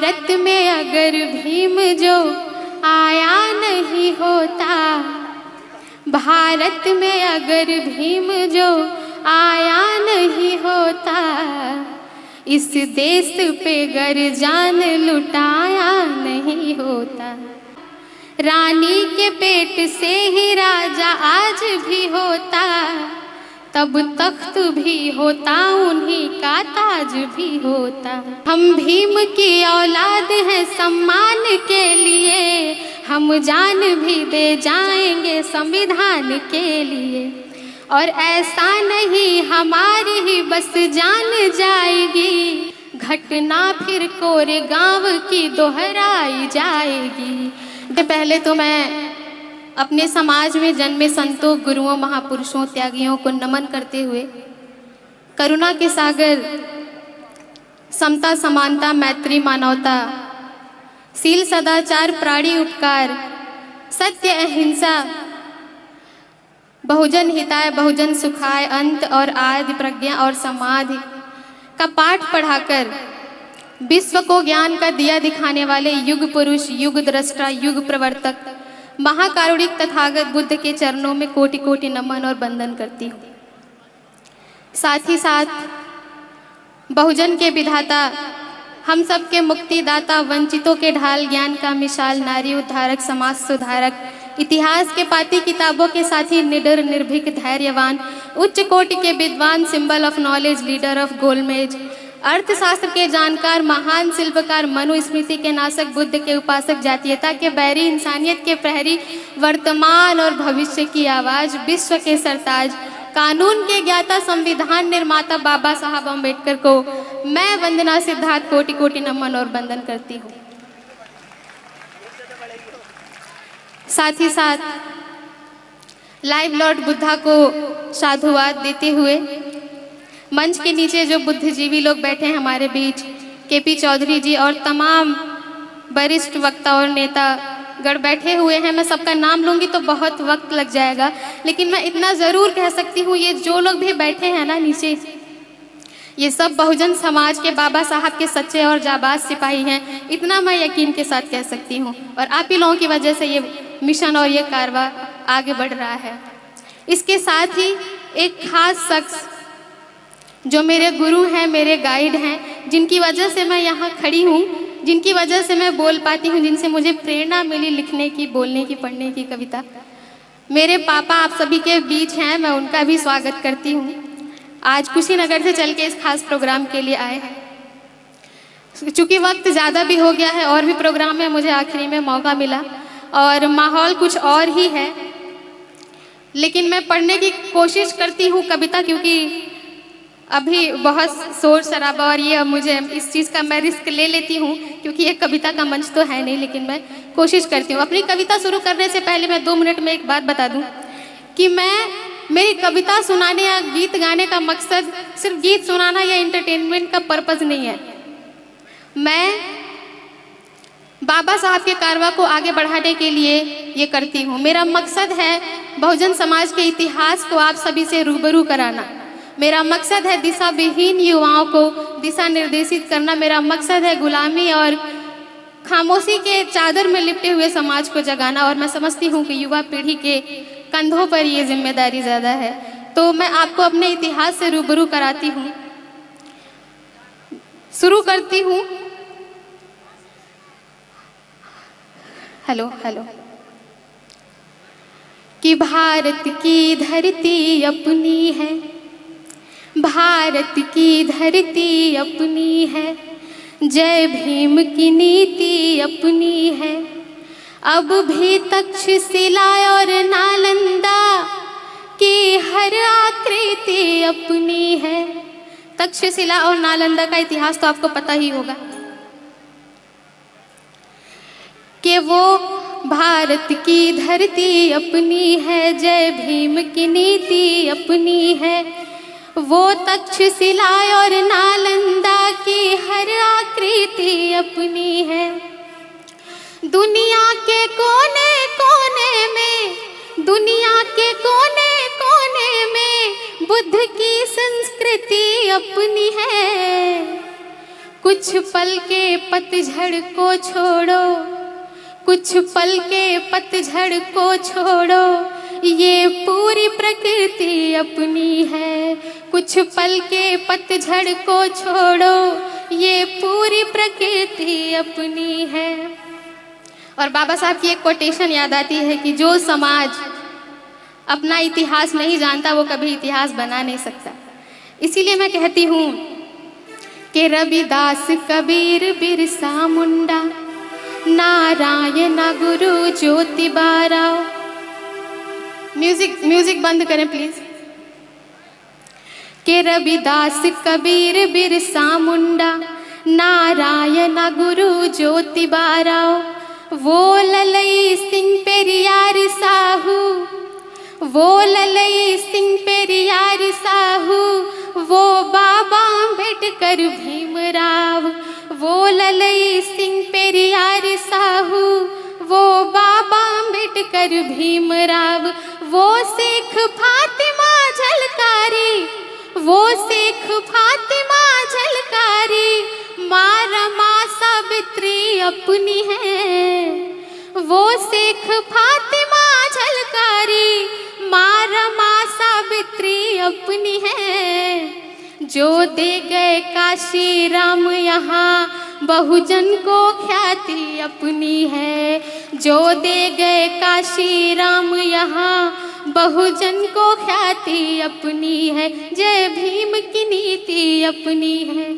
भारत में अगर भीम जो आया नहीं होता, भारत में अगर भीम जो आया नहीं होता, इस देश पे गर जान लुटाया नहीं होता। रानी के पेट से ही राजा आज भी होता, तब तख्त भी होता, उन्हीं का ताज भी होता। हम भीम की औलाद हैं, सम्मान के लिए हम जान भी दे जाएंगे संविधान के लिए। और ऐसा नहीं हमारी ही बस जान जाएगी, घटना फिर कोरेगांव की दोहराई जाएगी। पहले तो मैं अपने समाज में जन्मे संतों, गुरुओं, महापुरुषों, त्यागियों को नमन करते हुए करुणा के सागर, समता, समानता, मैत्री, मानवता, सील, सदाचार, प्राणी उपकार, सत्य, अहिंसा, बहुजन हिताय, बहुजन सुखाय, अंत और आदि, प्रज्ञा और समाधि का पाठ पढ़ाकर विश्व को ज्ञान का दिया दिखाने वाले युग पुरुष, युग द्रष्टा, युग प्रवर्तक, महाकारुणिक तथागत बुद्ध के चरणों में कोटि कोटि नमन और वंदन करती हूँ। साथ ही साथ बहुजन के विधाता, हम सब के मुक्तिदाता, वंचितों के ढाल, ज्ञान का मिसाल, नारी उद्धारक, समाज सुधारक, इतिहास के पाती किताबों के साथ ही निडर, निर्भीक, धैर्यवान, उच्च कोटि के विद्वान, symbol of knowledge, leader of गोलमेज, अर्थशास्त्र के जानकार, महान शिल्पकार, मनुस्मृति के नाशक, बुद्ध के उपासक, जातीयता के बैरी, इंसानियत के प्रहरी, वर्तमान और भविष्य की आवाज, विश्व के सरताज, कानून के ज्ञाता, संविधान निर्माता बाबा साहब अम्बेडकर को मैं वंदना सिद्धार्थ कोटि कोटि नमन और वंदन करती हूँ। साथ ही साथ लाइव लॉर्ड बुद्धा को साधुवाद देते हुए मंच के नीचे जो बुद्धिजीवी लोग बैठे हैं हमारे बीच, केपी चौधरी जी और तमाम वरिष्ठ वक्ता और नेता गण बैठे हुए हैं। मैं सबका नाम लूँगी तो बहुत वक्त लग जाएगा, लेकिन मैं इतना ज़रूर कह सकती हूँ, ये जो लोग भी बैठे हैं ना नीचे, ये सब बहुजन समाज के बाबा साहब के सच्चे और जाबाज सिपाही हैं। इतना मैं यकीन के साथ कह सकती हूँ, और आप ही लोगों की वजह से ये मिशन और ये कारवां आगे बढ़ रहा है। इसके साथ ही एक खास शख्स जो मेरे गुरु हैं, मेरे गाइड हैं, जिनकी वजह से मैं यहाँ खड़ी हूँ, जिनकी वजह से मैं बोल पाती हूँ, जिनसे मुझे प्रेरणा मिली लिखने की, बोलने की, पढ़ने की, कविता, मेरे पापा आप सभी के बीच हैं। मैं उनका भी स्वागत करती हूँ। आज कुशीनगर से चल के इस खास प्रोग्राम के लिए आए हैं। चूँकि वक्त ज़्यादा भी हो गया है और भी प्रोग्राम में मुझे आखिरी में मौका मिला और माहौल कुछ और ही है, लेकिन मैं पढ़ने की कोशिश करती हूँ कविता, क्योंकि अभी बहुत शोर शराबा और ये मुझे इस चीज़ का मैं रिस्क ले लेती हूँ, क्योंकि ये कविता का मंच तो है नहीं, लेकिन मैं कोशिश करती हूँ। अपनी कविता शुरू करने से पहले मैं 2 मिनट में एक बात बता दूँ कि मेरी कविता सुनाने या गीत गाने का मकसद सिर्फ गीत सुनाना या एंटरटेनमेंट का पर्पज़ नहीं है। मैं बाबा साहब के कारवां को आगे बढ़ाने के लिए ये करती हूँ। मेरा मकसद है बहुजन समाज के इतिहास को आप सभी से रूबरू कराना। मेरा मकसद है दिशा विहीन युवाओं को दिशा निर्देशित करना। मेरा मकसद है गुलामी और खामोशी के चादर में लिपटे हुए समाज को जगाना। और मैं समझती हूँ कि युवा पीढ़ी के कंधों पर ये जिम्मेदारी ज़्यादा है, तो मैं आपको अपने इतिहास से रूबरू कराती हूँ। शुरू करती हूँ। हेलो कि भारत की धरती अपनी है, भारत की धरती अपनी है, जय भीम की नीति अपनी है। अब भी तक्षशिला और नालंदा की हर आकृति अपनी है। तक्षशिला और नालंदा का इतिहास तो आपको पता ही होगा कि वो भारत की धरती अपनी है, जय भीम की नीति अपनी है। वो तक्षशिला और नालंदा की हर आकृति अपनी है। दुनिया के कोने कोने में, दुनिया के कोने कोने में बुद्ध की संस्कृति अपनी है। कुछ पल के पतझड़ को छोड़ो, कुछ पल के पतझड़ को छोड़ो, ये पूरी प्रकृति अपनी है। कुछ पल के पतझड़ को छोड़ो, ये पूरी प्रकृति अपनी है। और बाबा साहब की एक कोटेशन याद आती है कि जो समाज अपना इतिहास नहीं जानता वो कभी इतिहास बना नहीं सकता। इसीलिए मैं कहती हूँ कि रविदास, कबीर, बिरसा मुंडा, नारायण गुरु ज्योतिबा राव। म्यूजिक बंद करें प्लीज। के रविदास, कबीर, बिरसा मुंडा, नारायण गुरु ज्योतिबा राव, वो ललई सिंह पेरियार साहू, वो ललई सिंह पेरियार साहू, वो बाबा अम्बेडकर भीमराव, वो ललई सिंह पेरियार साहू, वो बाबा अम्बेडकर भीमराव, वो शेख फातिमा झलकारी, वो शेख फातिमा झलकारी, माँ रमा सावित्री अपनी है। वो शेख फातिमा झलकारी, माँ रमा सावित्री अपनी है। जो दे गए काशी राम यहाँ, बहुजन को ख्याति अपनी है। जो दे गए काशी राम यहाँ, बहुजन को ख्याति अपनी है। जय भीम की नीति अपनी है।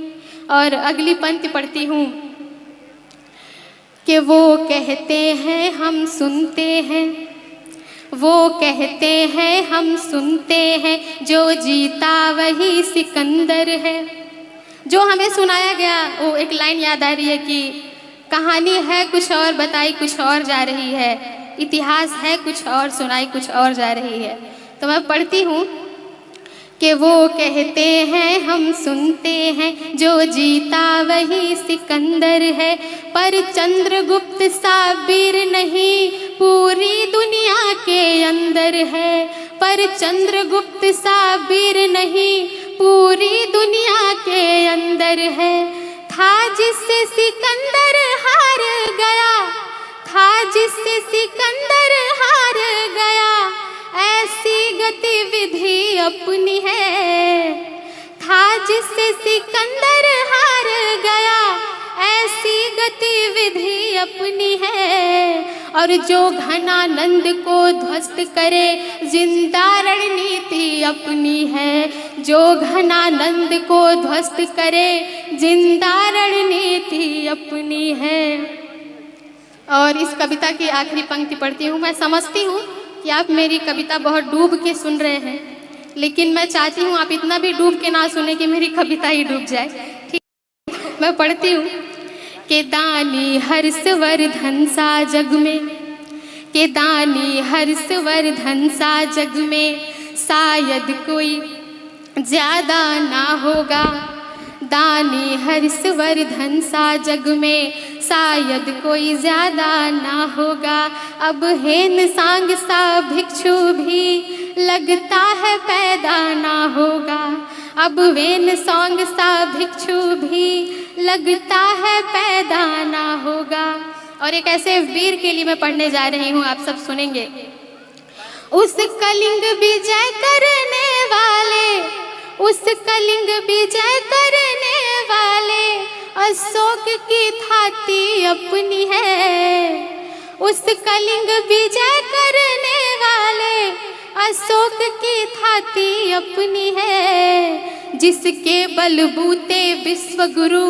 और अगली पंक्ति पढ़ती हूँ कि वो कहते हैं हम सुनते हैं, वो कहते हैं हम सुनते हैं, जो जीता वही सिकंदर है। जो हमें सुनाया गया वो एक लाइन याद आ रही है कि कहानी है कुछ और, बताई कुछ और जा रही है, इतिहास है कुछ और, सुनाई कुछ और जा रही है। तो मैं पढ़ती हूँ कि वो कहते हैं हम सुनते हैं, जो जीता वही सिकंदर है, पर चंद्रगुप्त साबिर नहीं, पूरी दुनिया के अंदर है। पर चंद्रगुप्त साबिर नहीं, पूरी दुनिया के अंदर है। था जिससे सिकंदर हार गया, था जिससे सिकंदर हार गया, ऐसी गतिविधि अपनी है। था जिससे सिकंदर हार गया, ऐसी गतिविधि अपनी है। और जो घनानंद को ध्वस्त करे, जिंदा रणनीति अपनी है। जो घनानंद को ध्वस्त करे, जिंदा रणनीति अपनी है। और इस कविता की आखिरी पंक्ति पढ़ती हूँ। मैं समझती हूँ कि आप मेरी कविता बहुत डूब के सुन रहे हैं, लेकिन मैं चाहती हूँ आप इतना भी डूब के ना सुने कि मेरी कविता ही डूब जाए। ठीक, मैं पढ़ती हूँ कि दानी हर्षवर्धन सा जग में, कि दानी हर्षवर्धन सा जग में, शायद कोई ज्यादा ना होगा। दानी हर्षवर्धन सा जग में, शायद कोई ज्यादा ना होगा। अब हेन सांग सा भिक्षु भी लगता है पैदा ना होगा। अब वेन सांग सा भिक्षु भी लगता है पैदा ना होगा। और एक ऐसे वीर के लिए मैं पढ़ने जा रही हूँ, आप सब सुनेंगे। उस कलिंग विजय करने वाले, उस कलिंग विजय करने वाले, अशोक की थाती अपनी है। उस कलिंग विजय करने वाले, अशोक की थाती अपनी है। जिसके बलबूते विश्व गुरु,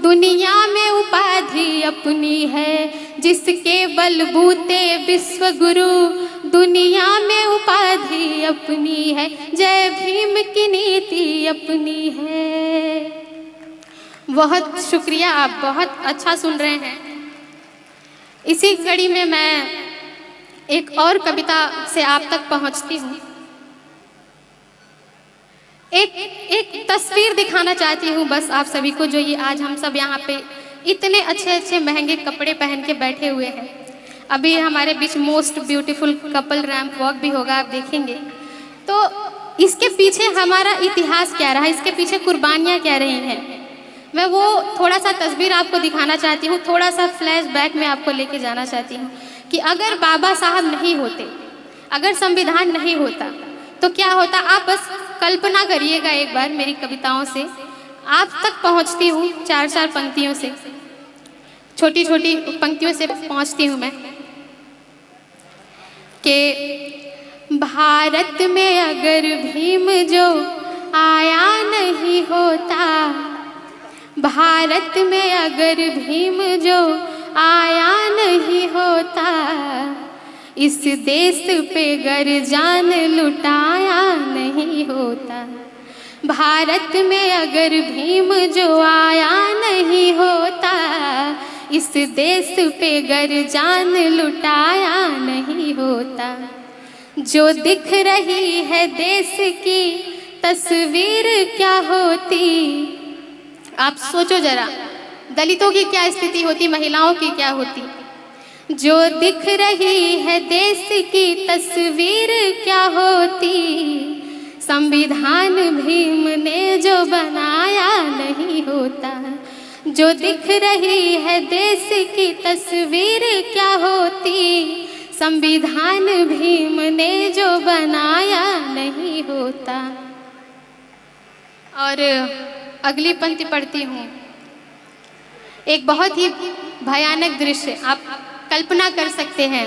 दुनिया में उपाधि अपनी है। जिसके बलबूते विश्व गुरु, दुनिया में उपाधि अपनी है। जय भीम की नीति अपनी है। बहुत शुक्रिया, आप बहुत अच्छा सुन रहे हैं। इसी कड़ी में मैं एक और कविता से आप तक पहुंचती हूँ। एक तस्वीर दिखाना चाहती हूँ बस आप सभी को, जो ये आज हम सब यहाँ पे इतने अच्छे अच्छे महंगे कपड़े पहन के बैठे हुए हैं। अभी हमारे बीच most beautiful couple ramp walk भी होगा, आप देखेंगे। तो इसके पीछे हमारा इतिहास क्या रहा, इसके पीछे कुर्बानियाँ क्या रही हैं, मैं वो थोड़ा सा तस्वीर आपको दिखाना चाहती हूँ, थोड़ा सा फ्लैशबैक में आपको लेके जाना चाहती हूँ कि अगर बाबा साहब नहीं होते, अगर संविधान नहीं होता तो क्या होता। आप बस कल्पना करिएगा एक बार मेरी कविताओं से, आप तक पहुँचती हूँ 4-4 पंक्तियों से, छोटी छोटी पंक्तियों से पहुँचती हूँ मैं कि भारत में अगर भीम जो आया नहीं होता, भारत में अगर भीम जो आया नहीं होता, इस देश पे गर जान लुटाया नहीं होता। भारत में अगर भीम जो आया नहीं होता, इस देश पे गर जान लुटाया नहीं होता। जो दिख रही है देश की तस्वीर क्या होती। आप सोचो जरा, दलितों की क्या स्थिति होती, महिलाओं की क्या होती। जो दिख रही है देश की तस्वीर क्या होती, संविधान भीम ने जो बनाया नहीं होता। जो दिख रही है देश की तस्वीर क्या होती, संविधान भीम ने जो बनाया नहीं होता। और अगली पंक्ति पढ़ती हूँ। एक बहुत ही भयानक दृश्य, आप कल्पना कर सकते हैं।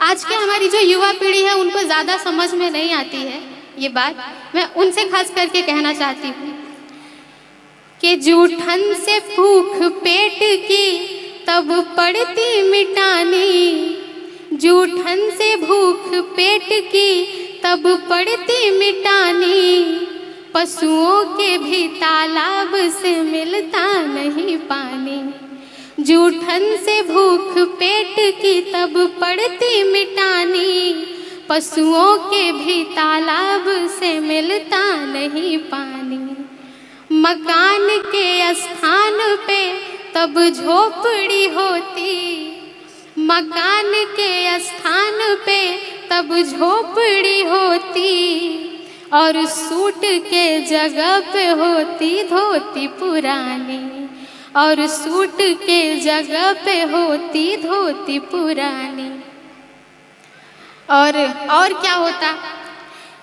आज के हमारी जो युवा पीढ़ी है उनको ज़्यादा समझ में नहीं आती है ये बात, मैं उनसे खास करके कहना चाहती हूँ कि जूठन से भूख पेट की तब पड़ती मिटानी, जूठन से भूख पेट की तब पड़ती मिटानी, पशुओं के भी तालाब से मिलता नहीं पानी। जूठन से भूख पेट की तब पड़ती मिटानी, पशुओं के भी तालाब से मिलता नहीं पानी। मकान के स्थान पे तब झोपड़ी होती, मकान के स्थान पे तब झोपड़ी होती, और सूट के जगह पे होती धोती पुरानी, और सूट के जगह पे होती धोती पुरानी। और क्या होता,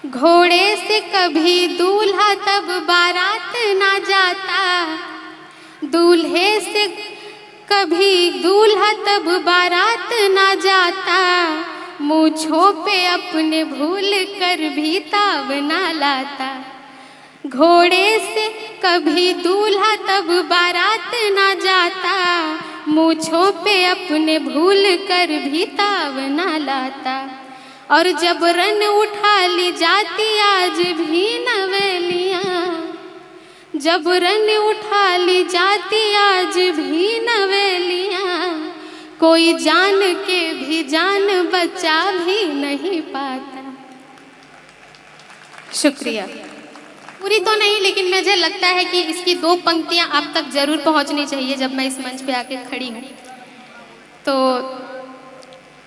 घोड़े से कभी दूल्हा तब बारात ना जाता, दूल्हे से कभी दूल्हा तब बारात ना जाता, मूंछों पे अपने भूल कर भी ताव ना लाता। घोड़े से कभी दूल्हा तब बारात ना जाता, मूंछों पे अपने भूल कर भी ताव ना लाता। और जब रन उठा ली जाती आज भी नवेलियाँ, जब रन उठा ली जाती आज भी नवेलियाँ, कोई जान के भी जान बचा भी नहीं पाता। शुक्रिया। पूरी तो नहीं, लेकिन मुझे लगता है कि इसकी 2 पंक्तियां आप तक जरूर पहुंचनी चाहिए जब मैं इस मंच पे आके खड़ी हूँ। तो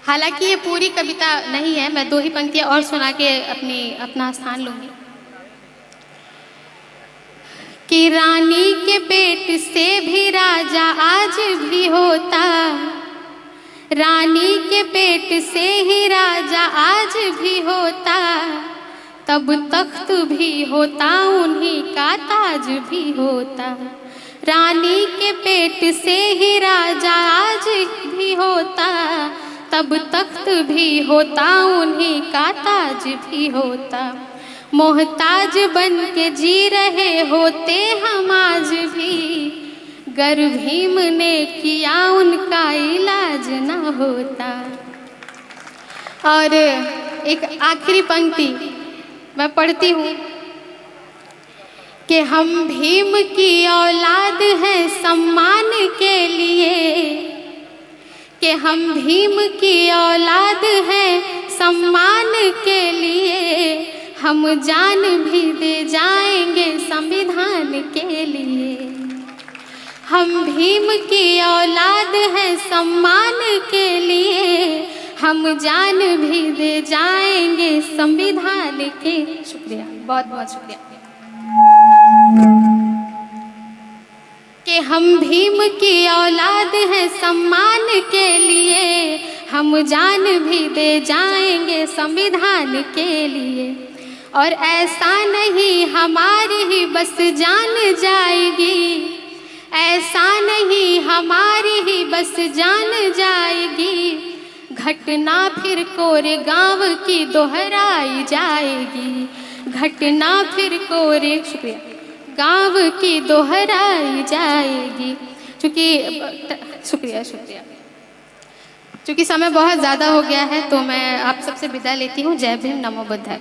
हालांकि ये पूरी कविता नहीं है, मैं 2 ही पंक्तियां और सुना के अपना स्थान लूँगी। कि रानी के पेट से भी राजा आज भी होता, रानी के पेट से ही राजा आज भी होता, तब तख्त भी होता उन्हीं का ताज भी होता। रानी के पेट से ही राजा आज भी होता, तब तख्त भी होता उन्हीं का ताज भी होता। मोहताज बन के जी रहे होते हम आज भी, गर भीम ने किया उनका इलाज ना होता। और एक आखिरी पंक्ति मैं पढ़ती हूँ कि हम भीम की औलाद हैं सम्मान के लिए, कि हम भीम की औलाद हैं सम्मान के लिए, हम जान भी दे जाएंगे संविधान के लिए। हम भीम की औलाद हैं सम्मान के लिए, हम जान भी दे जाएंगे संविधान के। शुक्रिया, बहुत बहुत शुक्रिया। कि हम भीम की औलाद हैं सम्मान के लिए, हम जान भी दे जाएंगे संविधान के लिए। और ऐसा नहीं हमारी ही बस जान जाएगी, ऐसा नहीं हमारी ही बस जान जाएगी, घटना फिर कोरेगांव की दोहराई जाएगी, घटना फिर कोरे शुक्रिया गांव की दोहराई जाएगी। शुक्रिया चूँकि समय बहुत ज़्यादा हो गया है तो मैं आप सबसे विदा लेती हूँ। जय भीम, नमो बुद्धाय।